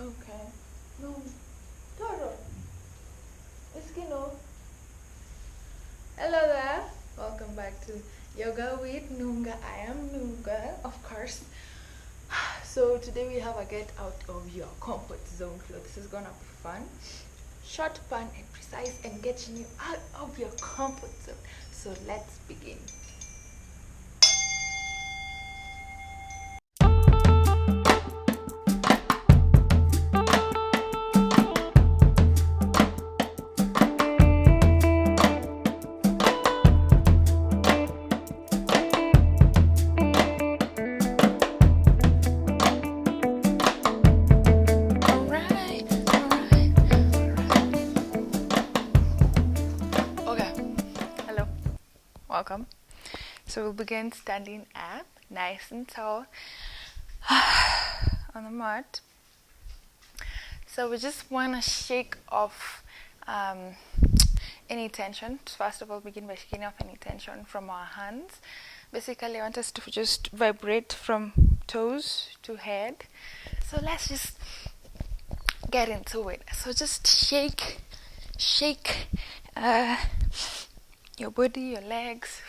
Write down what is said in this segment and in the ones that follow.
Okay. No. Toro. Eskino. Hello there. Welcome back to Yoga with Nunga. I am Nunga, of course. So today we have a get out of your comfort zone. So this is gonna be fun. Short, fun, and precise, and getting you out of your comfort zone. So let's begin. Okay, hello, welcome. So we'll begin standing up, nice and tall, on the mat. So we just want to shake off any tension. First of all, begin by shaking off any tension from our hands. Basically, I want us to just vibrate from toes to head. So let's just get into it. So just shake your body, your legs.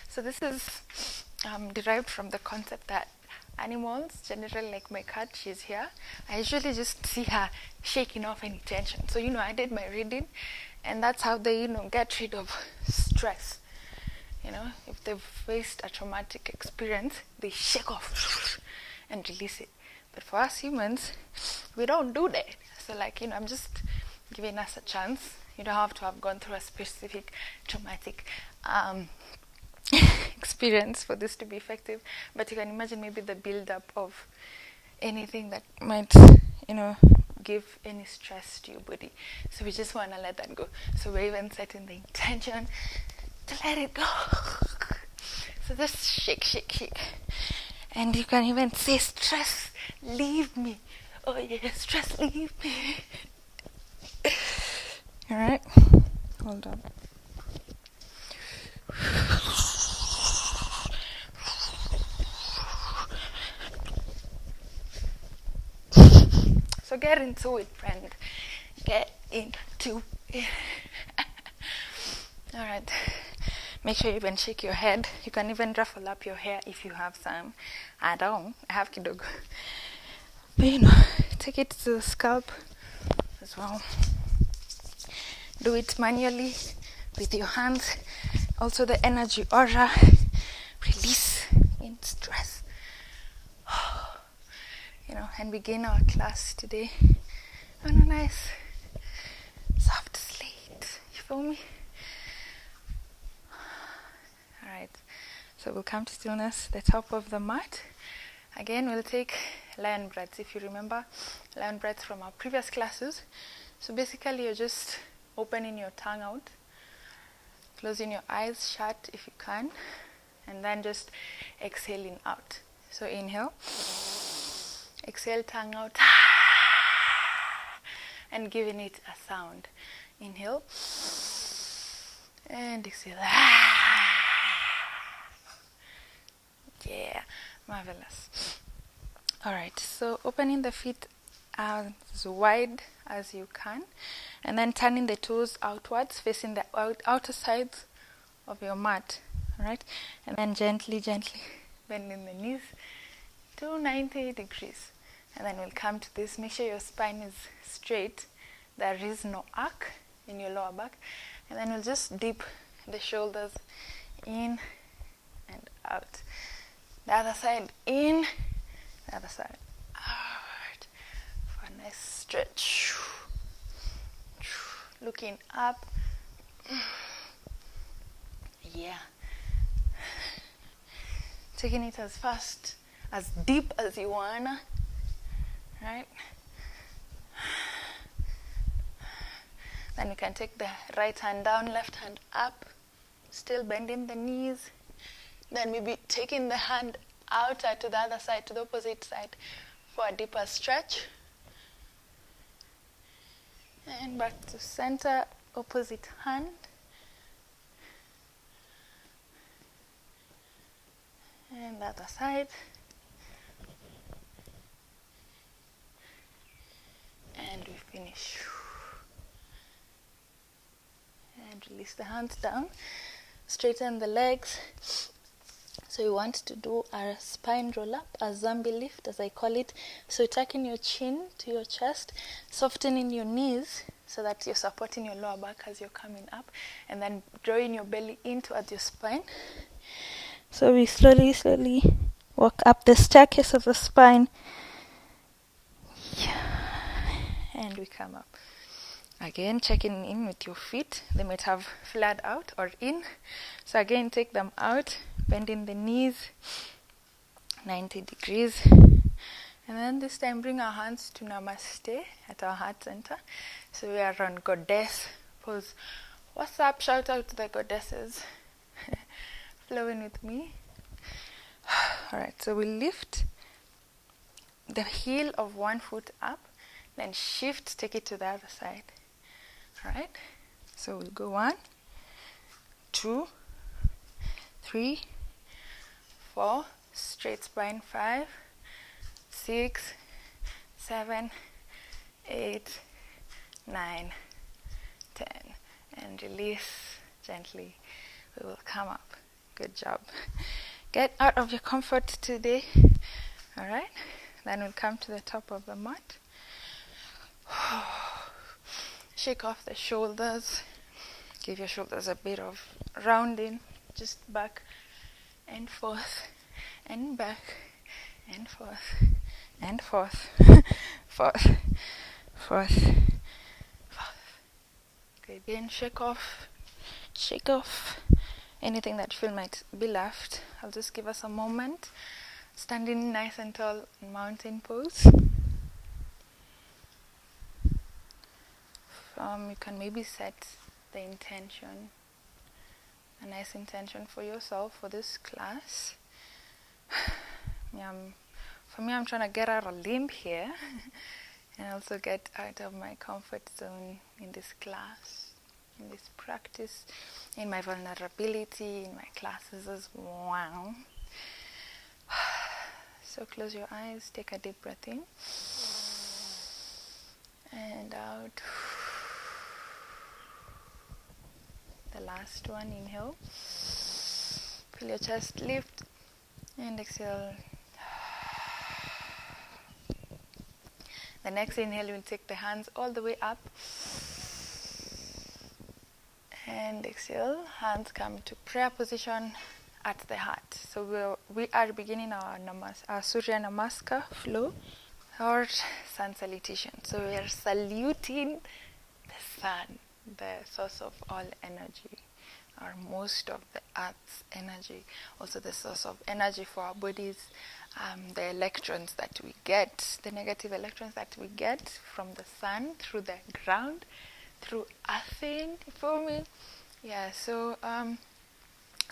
So this is derived from the concept that animals, generally like my cat, she's here. I usually just see her shaking off any tension. So, I did my reading, and that's how they, get rid of stress. If they've faced a traumatic experience, they shake off and release it. But for us humans, we don't do that. So, I'm just giving us a chance. You don't have to have gone through a specific traumatic experience for this to be effective, but you can imagine maybe the build-up of anything that might, give any stress to your body. So we just want to let that go. So we're even setting the intention to let it go. So just shake. And you can even say, stress, leave me. Oh yeah, stress, leave me. Alright, hold on. So get into it, friend. Get into it. Alright. Make sure you even shake your head. You can even ruffle up your hair if you have some. I don't. I have kidogo. But take it to the scalp as well. Do it manually with your hands. Also the energy aura. Release in stress. And begin our class today on a nice soft slate. You feel me? Alright, so we'll come to stillness, the top of the mat. Again, we'll take lion breaths. If you remember lion breaths from our previous classes. So basically, you're just opening your tongue out, closing your eyes shut if you can, and then just exhaling out. So inhale. Exhale, tongue out, and giving it a sound. Inhale, and exhale. Yeah, marvelous. Alright, so opening the feet as wide as you can, and then turning the toes outwards, facing the outer sides of your mat. Alright, and then gently bending the knees to 90 degrees. And then we'll come to this. Make sure your spine is straight. There is no arc in your lower back. And then we'll just dip the shoulders in and out. The other side in, the other side out. For a nice stretch. Looking up. Yeah. Taking it as fast, as deep as you wanna. Right? Then you can take the right hand down, left hand up, still bending the knees. Then maybe taking the hand out to the other side, to the opposite side, for a deeper stretch. And back to center, opposite hand. And the other side. and release the hands down. Straighten the legs. So you want to do a spine roll up, a zombie lift as I call it. So tucking your chin to your chest, softening your knees so that you're supporting your lower back as you're coming up, and then drawing your belly in towards your spine. So we slowly walk up the staircase of the spine. And we come up. Again, checking in with your feet. They might have flared out or in. So again, take them out, bending the knees 90 degrees. And then this time, bring our hands to Namaste at our heart center. So we are on goddess pose. What's up? Shout out to the goddesses. Flowing with me. Alright, so we lift the heel of one foot up, then shift, take it to the other side. Alright, so we'll go 1, 2, 3, 4, straight spine, 5, 6, 7, 8, 9, 10, and release gently. We will come up. Good job. Get out of your comfort today. Alright, then we'll come to the top of the mat. Shake off the shoulders. Give your shoulders a bit of rounding. Just back and forth and back and forth and forth. Forth. Okay, again, shake off anything that you feel might be left. I'll just give us a moment. Standing nice and tall in mountain pose. You can maybe set the intention, a nice intention for yourself for this class. For me, I'm trying to get out a limb here and also get out of my comfort zone in this class, in this practice, in my vulnerability, in my classes as well. So close your eyes, take a deep breath in and out. The last one, inhale. Feel your chest lift and exhale. The next inhale, you'll take the hands all the way up. And exhale, hands come to prayer position at the heart. So we are beginning our Surya Namaskar flow, or sun salutation. So we are saluting the sun, the source of all energy, or most of the earth's energy, also the source of energy for our bodies, the electrons that we get, the negative electrons that we get from the sun through the ground, through earthing, for me. Yeah, so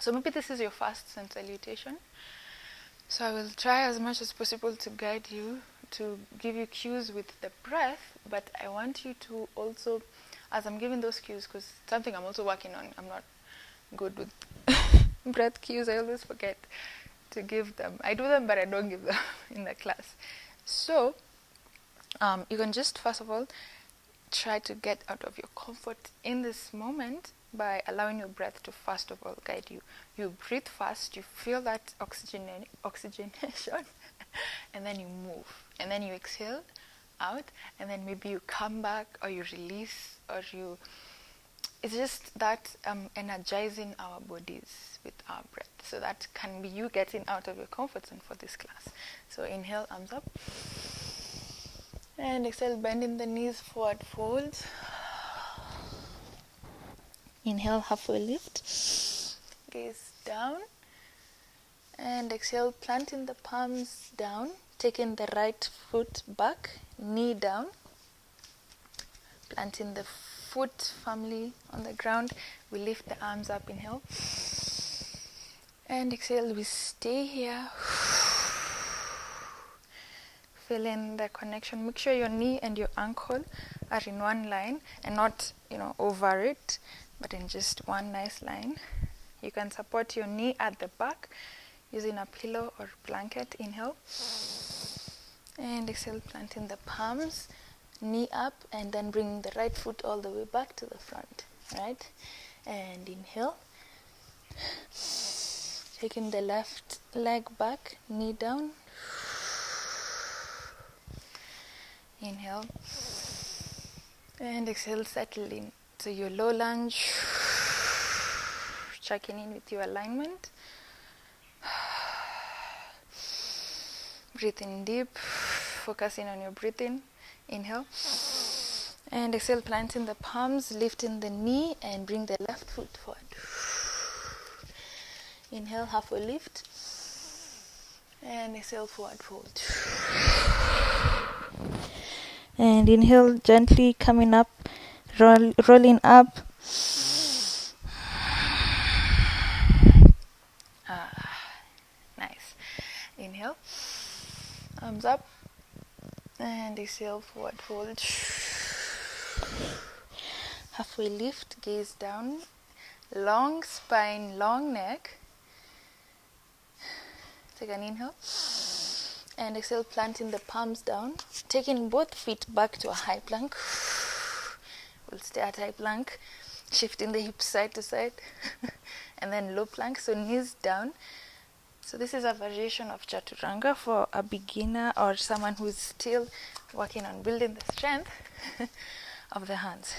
maybe this is your first sun salutation. So I will try as much as possible to guide you, to give you cues with the breath, but I want you to also, as I'm giving those cues, because something I'm also working on, I'm not good with breath cues, I always forget to give them. I do them, but I don't give them in the class. So you can just, first of all, try to get out of your comfort in this moment by allowing your breath to, first of all, guide you. You breathe fast, you feel that oxygenation, and then you move. And then you exhale out, and then maybe you come back, or you release, or you... It's just that energizing our bodies with our breath. So that can be you getting out of your comfort zone for this class. So inhale, arms up. And exhale, bending the knees, forward folds. Inhale, halfway lift. Gaze down. And exhale, planting the palms down. Taking the right foot back, knee down. Planting the foot firmly on the ground. We lift the arms up, inhale. And exhale, we stay here. Feeling the connection. Make sure your knee and your ankle are in one line and not, over it, but in just one nice line. You can support your knee at the back using a pillow or blanket. Inhale. And exhale, planting the palms, knee up, and then bring the right foot all the way back to the front. Right? And inhale. Taking the left leg back, knee down. Inhale. And exhale, settle in. So your low lunge. Checking in with your alignment. Breathe in deep. Focusing on your breathing. Inhale. And exhale, planting the palms, lifting the knee, and bring the left foot forward. Inhale, halfway lift. And exhale, forward fold. And inhale, gently coming up, rolling up. Nice. Inhale, arms up. And exhale, forward fold. Halfway lift, gaze down. Long spine, long neck. Take an inhale. And exhale, planting the palms down. Taking both feet back to a high plank. We'll stay at high plank. Shifting the hips side to side. And then low plank, so knees down. So this is a variation of chaturanga for a beginner or someone who is still working on building the strength of the hands.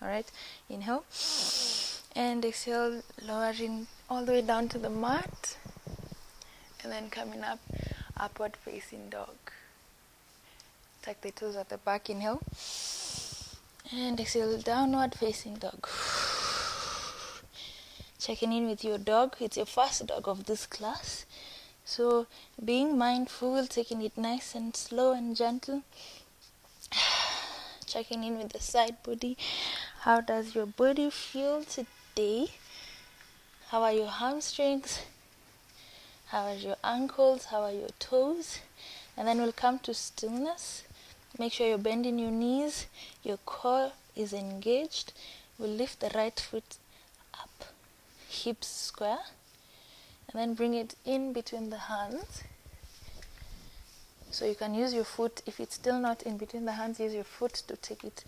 Alright, inhale. And exhale, lowering all the way down to the mat. And then coming up, upward facing dog. Tuck the toes at the back, inhale. And exhale, downward facing dog. Checking in with your dog. It's your first dog of this class. So being mindful, taking it nice and slow and gentle. Checking in with the side body. How does your body feel today? How are your hamstrings? How are your ankles? How are your toes? And then we'll come to stillness. Make sure you're bending your knees. Your core is engaged. We'll lift the right foot up. Hips square. And then bring it in between the hands. So you can use your foot. If it's still not in between the hands, use your foot to take it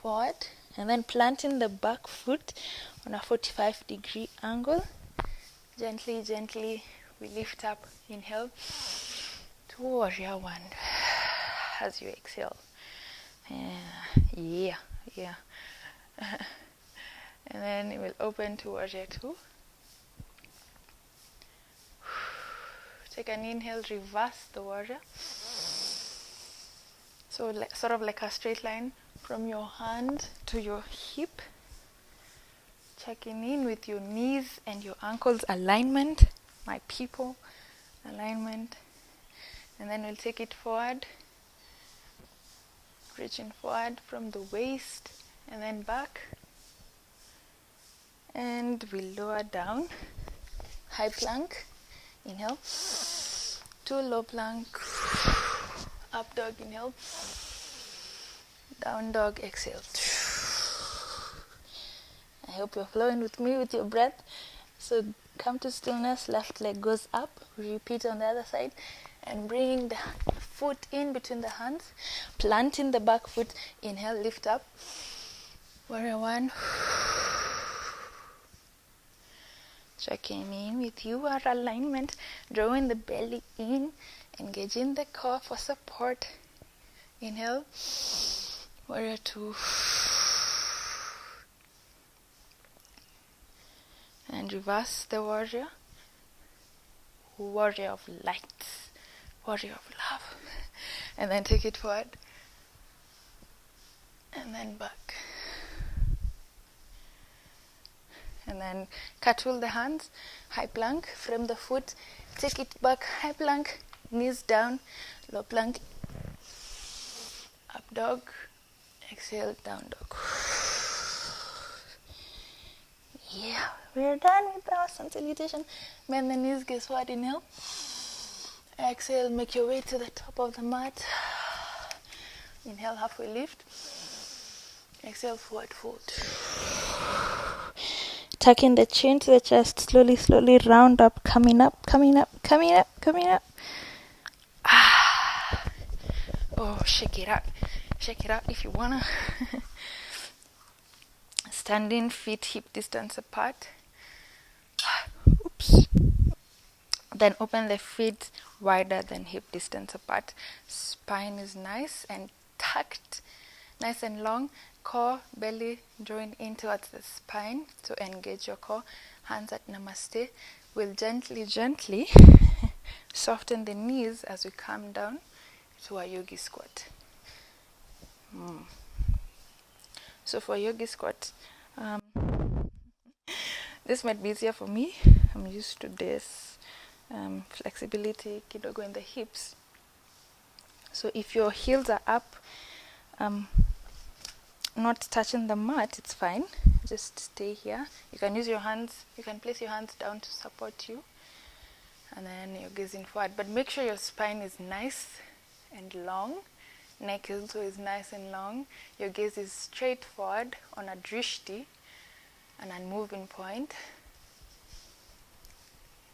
forward. And then planting the back foot on a 45-degree angle. Gently, gently, we lift up. Inhale to warrior one. As you exhale. Yeah. And then it will open to warrior two. Take an inhale, reverse the warrior. So sort of like a straight line from your hand to your hip. Checking in with your knees and your ankles alignment. My people, alignment. And then we'll take it forward. Reaching forward from the waist and then back. And we lower down. High plank. Inhale. To low plank. Up dog, inhale. Down dog, exhale. I hope you're flowing with me with your breath. So come to stillness, left leg goes up. Repeat on the other side. And bringing the foot in between the hands. Planting the back foot. Inhale, lift up. Warrior one. Checking in with your alignment. Drawing the belly in. Engaging the core for support. Inhale. Warrior two. And reverse the warrior. Warrior of light. Warrior of love. And then take it forward. And then back. And then cartwheel the hands. High plank. Frame the foot. Take it back. High plank. Knees down. Low plank. Up dog. Exhale. Down dog. Yeah. We're done with our sun salutation. Bend the knees. Gaze forward. Inhale. Exhale, make your way to the top of the mat. Inhale, halfway lift. Exhale, forward fold. Tucking the chin to the chest, slowly, slowly round up, coming up. Oh, shake it out if you wanna. Standing, feet hip distance apart. Oops. Then open the feet wider than hip distance apart. Spine is nice and tucked, nice and long. Core, belly joined in towards the spine to engage your core. Hands at namaste. We'll gently soften the knees as we come down to our yogi squat. So for yogi squat, this might be easier for me. I'm used to this. Flexibility kidogo in the hips. So if your heels are up, not touching the mat, it's fine. Just stay here. You can use your hands, you can place your hands down to support you, and then you're gazing forward. But make sure your spine is nice and long. Neck also is nice and long. Your gaze is straight forward on a drishti, an unmoving point.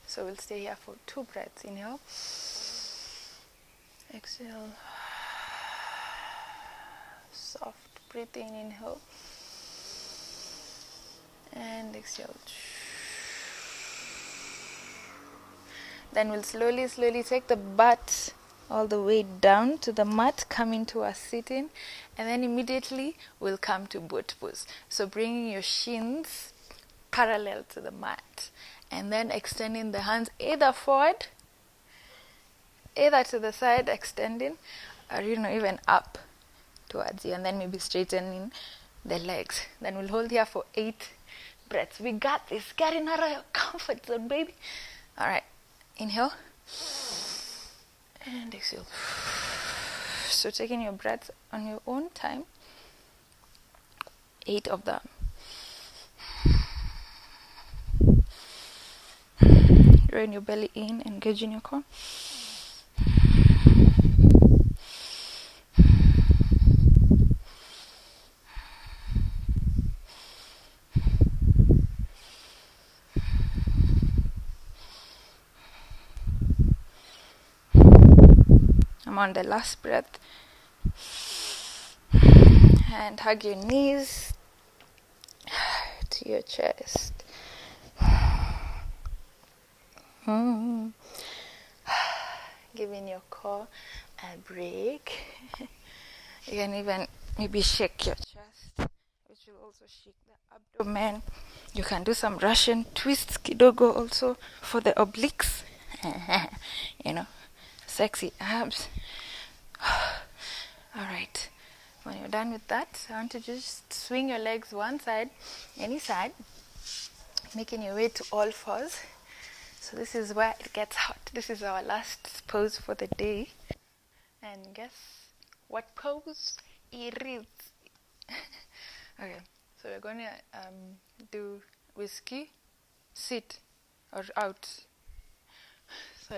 So we'll stay here for 2 breaths. Inhale. Exhale. Soft breathing. Inhale. And exhale. Then we'll slowly take the butt all the way down to the mat, come into a sitting, and then immediately we'll come to boat pose. So bringing your shins parallel to the mat, and then extending the hands either forward, either to the side, extending, or even up towards you, and then maybe straightening the legs. Then we'll hold here for 8 breaths. We got this. Getting out of your comfort zone, baby. All right. Inhale. And exhale. So taking your breaths on your own time. 8 of them. Drawing your belly in, engaging your core. I'm on the last breath. And hug your knees to your chest. Giving your core a break. You can even maybe shake your chest, which will also shake the abdomen. You can do some Russian twists, kidogo also for the obliques. Sexy abs. Alright, when you're done with that, I want to just swing your legs one side, any side, making your way to all fours. So this is where it gets hot. This is our last pose for the day. And guess what pose it is? Okay, so we're going to do whiskey, sit, or out. So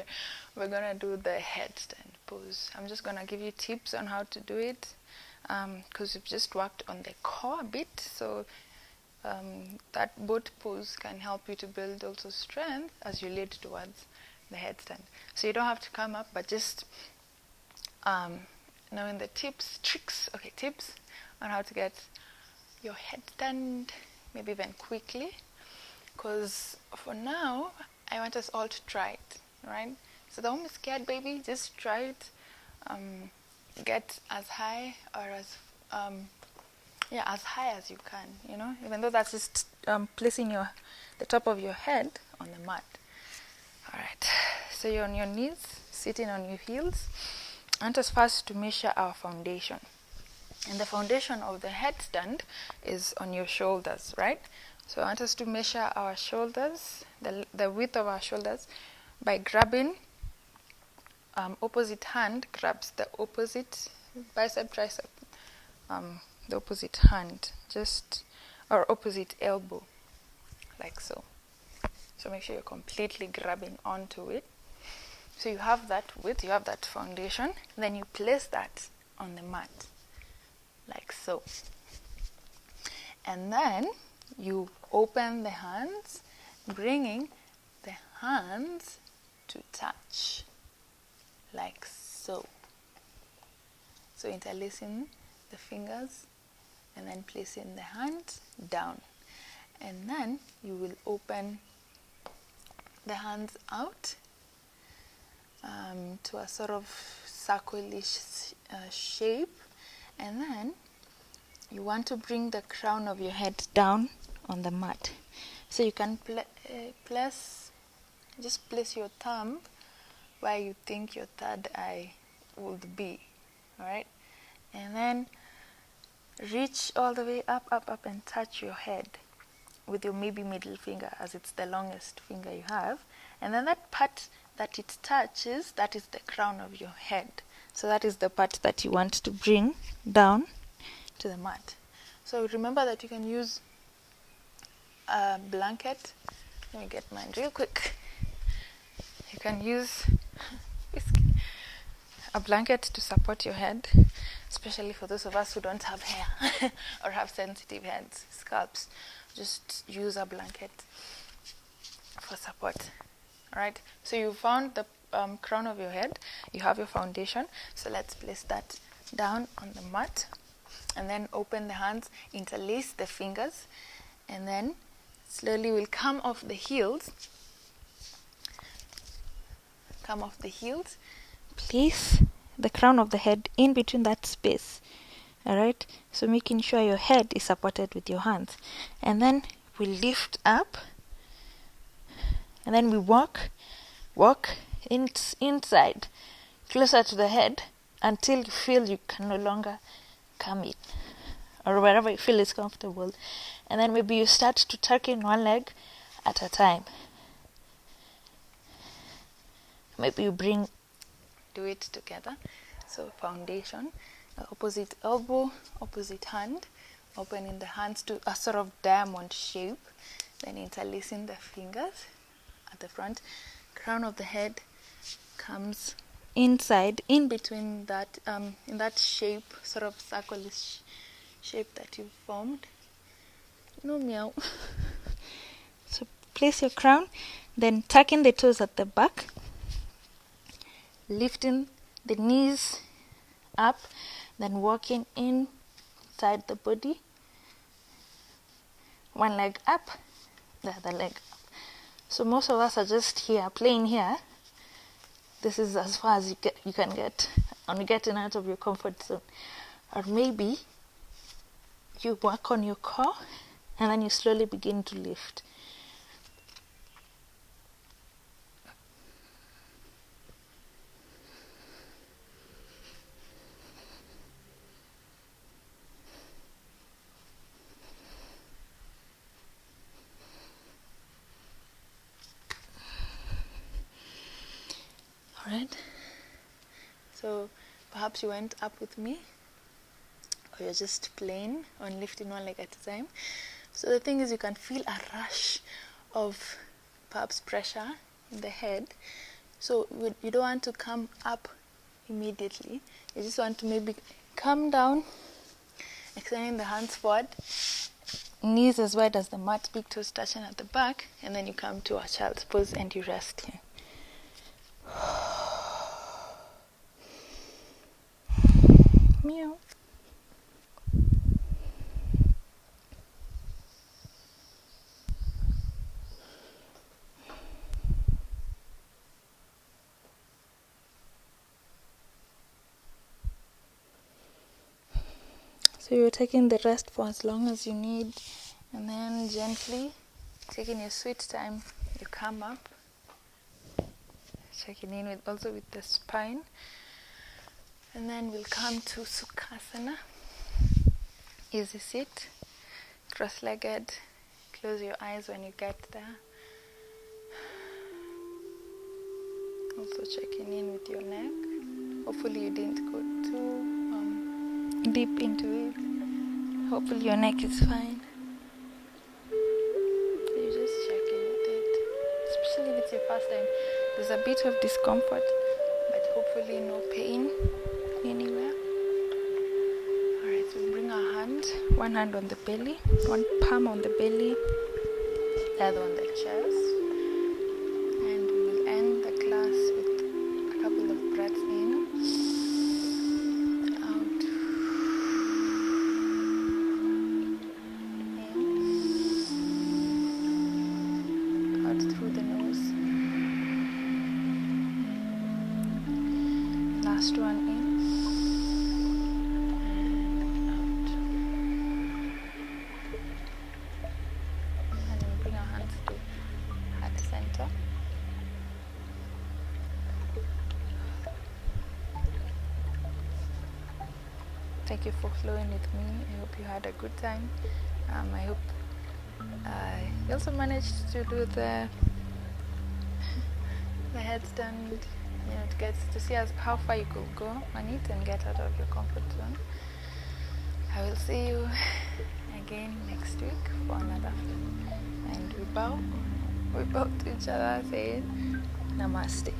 we're going to do the headstand pose. I'm just going to give you tips on how to do it, because we've just worked on the core a bit. So that boat pose can help you to build also strength as you lead towards the headstand. So you don't have to come up, but just knowing the tips on how to get your headstand, maybe even quickly. Because for now, I want us all to try it, right? So don't be scared, baby. Just try it. Get as high or as high as you can. Even though that's just placing the top of your head on the mat. All right. So you're on your knees, sitting on your heels. I want us first to measure our foundation. And the foundation of the headstand is on your shoulders, right? So I want us to measure our shoulders, the width of our shoulders, by grabbing opposite hand grabs the opposite bicep, tricep, the opposite hand, or opposite elbow, like so. So make sure you're completely grabbing onto it. So you have that width, you have that foundation, then you place that on the mat, like so. And then you open the hands, bringing the hands to touch, like so. So interlacing the fingers and then placing the hands down. And then you will open the hands out to a sort of circle-ish shape, and then you want to bring the crown of your head down on the mat. So you can just place your thumb where you think your third eye would be, all right? And then reach all the way up, and touch your head with your maybe middle finger, as it's the longest finger you have. And then that part that it touches, that is the crown of your head. So that is the part that you want to bring down to the mat. So remember that you can use a blanket. Let me get mine real quick. You can use a blanket to support your head, especially for those of us who don't have hair or have sensitive heads, scalps. Just use a blanket for support. Alright, so you found the crown of your head, you have your foundation, so let's place that down on the mat, and then open the hands, interlace the fingers, and then slowly we'll come off the heels, place the crown of the head in between that space. Alright, so making sure your head is supported with your hands, and then we lift up, and then we walk inside, closer to the head, until you feel you can no longer come in, or wherever you feel is comfortable. And then maybe you start to tuck in one leg at a time. Maybe you do it together. So foundation, opposite elbow, opposite hand, opening the hands to a sort of diamond shape, then interlacing the fingers at the front. Crown of the head comes inside, in between that, in that shape, sort of circle-ish shape that you've formed. No meow. So place your crown, then tuck in the toes at the back, lifting the knees up, then walking inside the body. One leg up, the other leg up. So most of us are just here, playing here. This is as far as you can get, and getting out of your comfort zone. Or maybe you work on your core, and then you slowly begin to lift. Alright, so perhaps you went up with me, or you're just playing on lifting one leg at a time. So the thing is, you can feel a rush of perhaps pressure in the head. So you don't want to come up immediately. You just want to maybe come down, extending the hands forward, knees as wide as the mat, big toes touching at the back, and then you come to a child's pose and you rest here. Meow. So you're taking the rest for as long as you need, and then gently, taking your sweet time, you come up, checking in with the spine, and then we'll come to Sukhasana. Easy sit, cross-legged. Close your eyes when you get there. Also checking in with your neck. Hopefully you didn't go too deep into it. Hopefully your neck is fine. So you just check in with it. Especially if it's your first time, there's a bit of discomfort, but hopefully no pain anywhere. Alright, so we bring our hand, one hand on the belly, one palm on the belly, the other on the chest, and we will end the class with a couple of breaths in, out. last one in and out. And we'll bring our hands to heart center. Thank you for flowing with me. I hope you had a good time. I hope you also managed to do the headstand, to get to see how far you could go on it and get out of your comfort zone. I will see you again next week for another film. And we bow to each other saying Namaste.